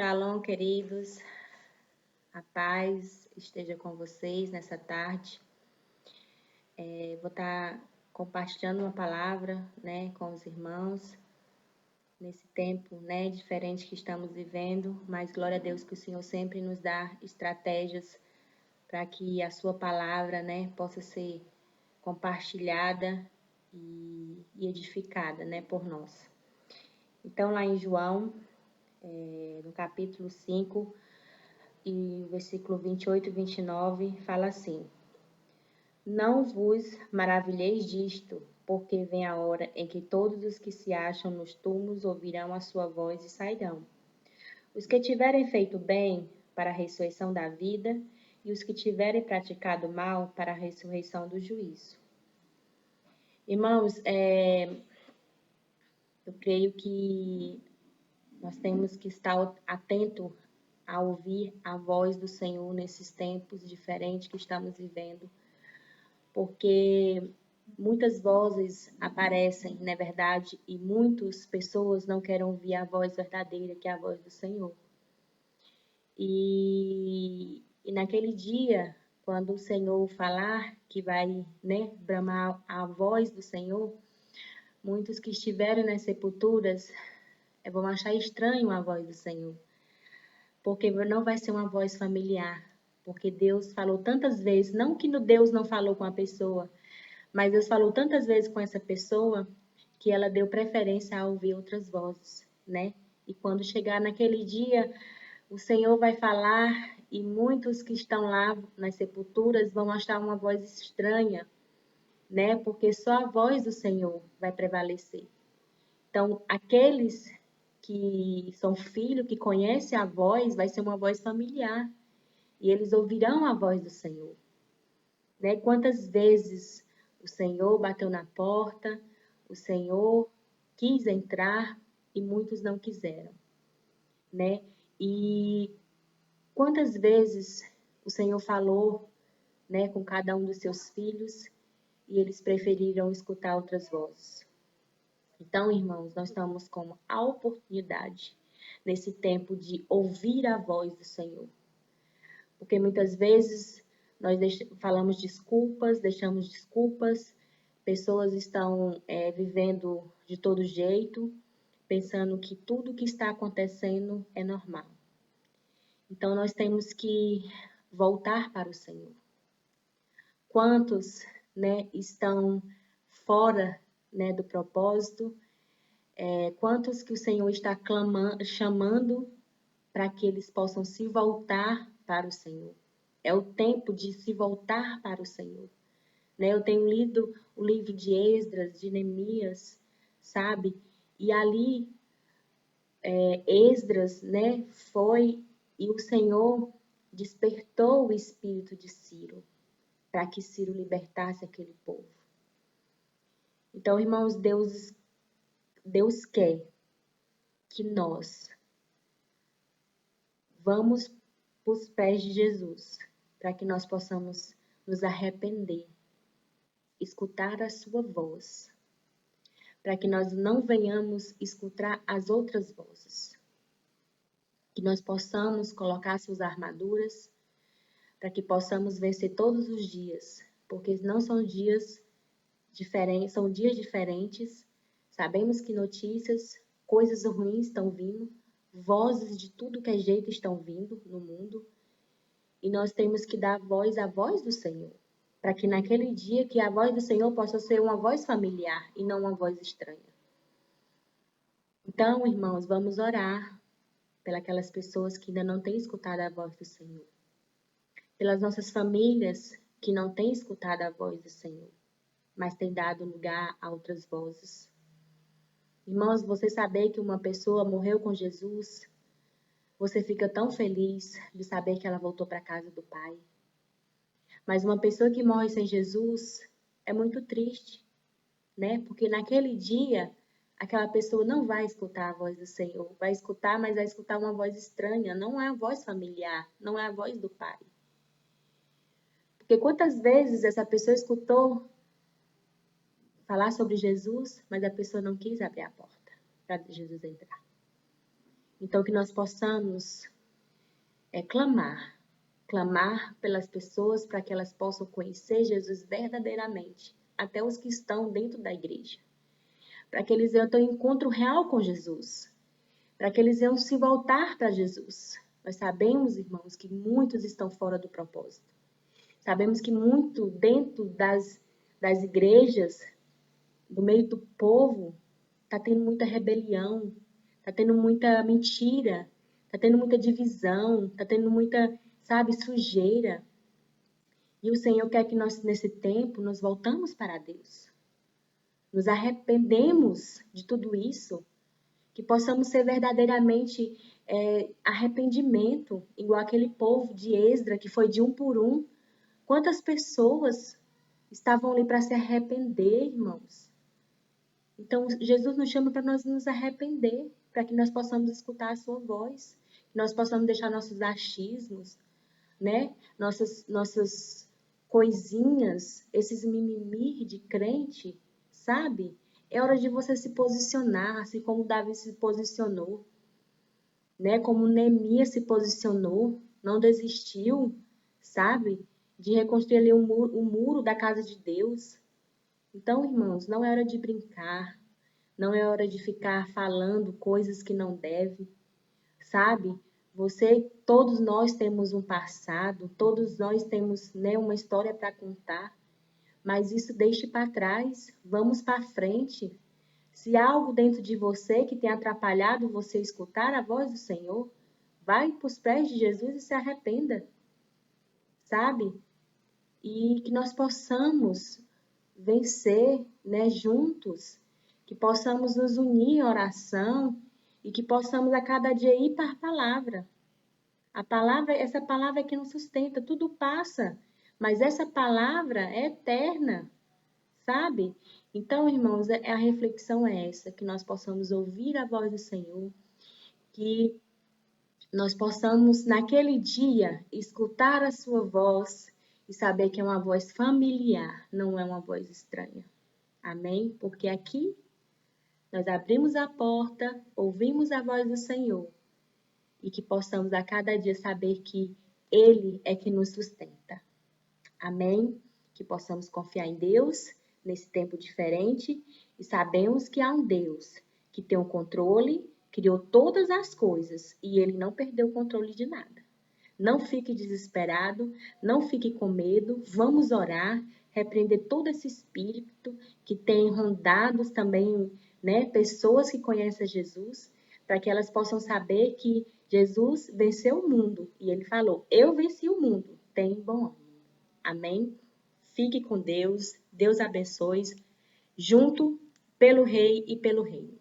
Shalom, queridos. A paz esteja com vocês nessa tarde. Vou estar compartilhando uma palavra, com os irmãos nesse tempo, diferente que estamos vivendo. Mas glória a Deus que o Senhor sempre nos dá estratégias para que a sua palavra, possa ser compartilhada e edificada, por nós. Então, lá em João, no capítulo 5, e o versículo 28 e 29 fala assim: Não vos maravilheis disto, porque vem a hora em que todos os que se acham nos túmulos ouvirão a sua voz e sairão. Os que tiverem feito bem, para a ressurreição da vida, e os que tiverem praticado mal, para a ressurreição do juízo. Irmãos, eu creio que nós temos que estar atento a ouvir a voz do Senhor nesses tempos diferentes que estamos vivendo, porque muitas vozes aparecem, não é verdade? E muitas pessoas não querem ouvir a voz verdadeira, que é a voz do Senhor. E naquele dia, quando o Senhor falar que vai, bramar a voz do Senhor, muitos que estiverem nas sepulturas vão achar estranho a voz do Senhor, porque não vai ser uma voz familiar, porque Deus falou tantas vezes, não que Deus não falou com a pessoa, mas Deus falou tantas vezes com essa pessoa que ela deu preferência a ouvir outras vozes, E quando chegar naquele dia, o Senhor vai falar e muitos que estão lá nas sepulturas vão achar uma voz estranha, Porque só a voz do Senhor vai prevalecer. Então, aqueles que são filhos, que conhecem a voz, vai ser uma voz familiar. E eles ouvirão a voz do Senhor. Quantas vezes o Senhor bateu na porta, o Senhor quis entrar e muitos não quiseram. E quantas vezes o Senhor falou, com cada um dos seus filhos e eles preferiram escutar outras vozes. Então, irmãos, nós estamos com a oportunidade nesse tempo de ouvir a voz do Senhor. Porque muitas vezes nós falamos desculpas, deixamos desculpas, pessoas estão vivendo de todo jeito, pensando que tudo que está acontecendo é normal. Então, nós temos que voltar para o Senhor. Quantos estão fora do propósito? Quantos que o Senhor está chamando para que eles possam se voltar para o Senhor? É o tempo de se voltar para o Senhor. Eu tenho lido o livro de Esdras, de Neemias, sabe? E ali, Esdras, foi e o Senhor despertou o espírito de Ciro, para que Ciro libertasse aquele povo. Então, irmãos, Deus quer que nós vamos para os pés de Jesus, para que nós possamos nos arrepender, escutar a sua voz, para que nós não venhamos escutar as outras vozes, que nós possamos colocar suas armaduras, para que possamos vencer todos os dias, porque não são dias diferentes, são dias diferentes. Sabemos que notícias, coisas ruins estão vindo, vozes de tudo que é jeito estão vindo no mundo, e nós temos que dar voz à voz do Senhor, para que naquele dia que a voz do Senhor possa ser uma voz familiar e não uma voz estranha. Então, irmãos, vamos orar pelas pessoas que ainda não têm escutado a voz do Senhor, pelas nossas famílias que não têm escutado a voz do Senhor, mas têm dado lugar a outras vozes. Irmãos, você saber que uma pessoa morreu com Jesus, você fica tão feliz de saber que ela voltou para a casa do Pai. Mas uma pessoa que morre sem Jesus é muito triste, Porque naquele dia, aquela pessoa não vai escutar a voz do Senhor. Vai escutar, mas vai escutar uma voz estranha. Não é a voz familiar, não é a voz do Pai. Porque quantas vezes essa pessoa escutou falar sobre Jesus, mas a pessoa não quis abrir a porta para Jesus entrar. Então, que nós possamos clamar pelas pessoas para que elas possam conhecer Jesus verdadeiramente, até os que estão dentro da igreja, para que eles tenham um encontro real com Jesus, para que eles venham se voltar para Jesus. Nós sabemos, irmãos, que muitos estão fora do propósito. Sabemos que muito dentro das igrejas, do meio do povo, está tendo muita rebelião, está tendo muita mentira, está tendo muita divisão, está tendo muita, sujeira. E o Senhor quer que nós, nesse tempo, nos voltamos para Deus. Nos arrependemos de tudo isso, que possamos ser verdadeiramente arrependimento, igual aquele povo de Esdra, que foi de um por um. Quantas pessoas estavam ali para se arrepender, irmãos? Então, Jesus nos chama para nós nos arrepender, para que nós possamos escutar a sua voz, que nós possamos deixar nossos achismos, né? Nossas coisinhas, esses mimimi de crente, sabe? É hora de você se posicionar, assim como Davi se posicionou, né? Como Neemias se posicionou, não desistiu, sabe? De reconstruir ali o muro da casa de Deus. Então, irmãos, não é hora de brincar, não é hora de ficar falando coisas que não deve, sabe? Todos nós temos um passado, todos nós temos, né, uma história para contar, mas isso deixe para trás, vamos para frente. Se há algo dentro de você que tem atrapalhado você escutar a voz do Senhor, vai para os pés de Jesus e se arrependa, sabe? E que nós possamos vencer, né, juntos, que possamos nos unir em oração e que possamos a cada dia ir para a palavra. Essa palavra é que nos sustenta, tudo passa, mas essa palavra é eterna, sabe? Então, irmãos, a reflexão é essa, que nós possamos ouvir a voz do Senhor, que nós possamos, naquele dia, escutar a sua voz e saber que é uma voz familiar, não é uma voz estranha. Amém? Porque aqui nós abrimos a porta, ouvimos a voz do Senhor e que possamos a cada dia saber que Ele é que nos sustenta. Amém? Que possamos confiar em Deus nesse tempo diferente e sabemos que há um Deus que tem o controle, criou todas as coisas e Ele não perdeu o controle de nada. Não fique desesperado, não fique com medo, vamos orar, repreender todo esse espírito que tem rondado também, né, pessoas que conhecem Jesus, para que elas possam saber que Jesus venceu o mundo e ele falou: eu venci o mundo, tem bom ânimo. Amém? Fique com Deus, Deus abençoe, junto pelo Rei e pelo Reino.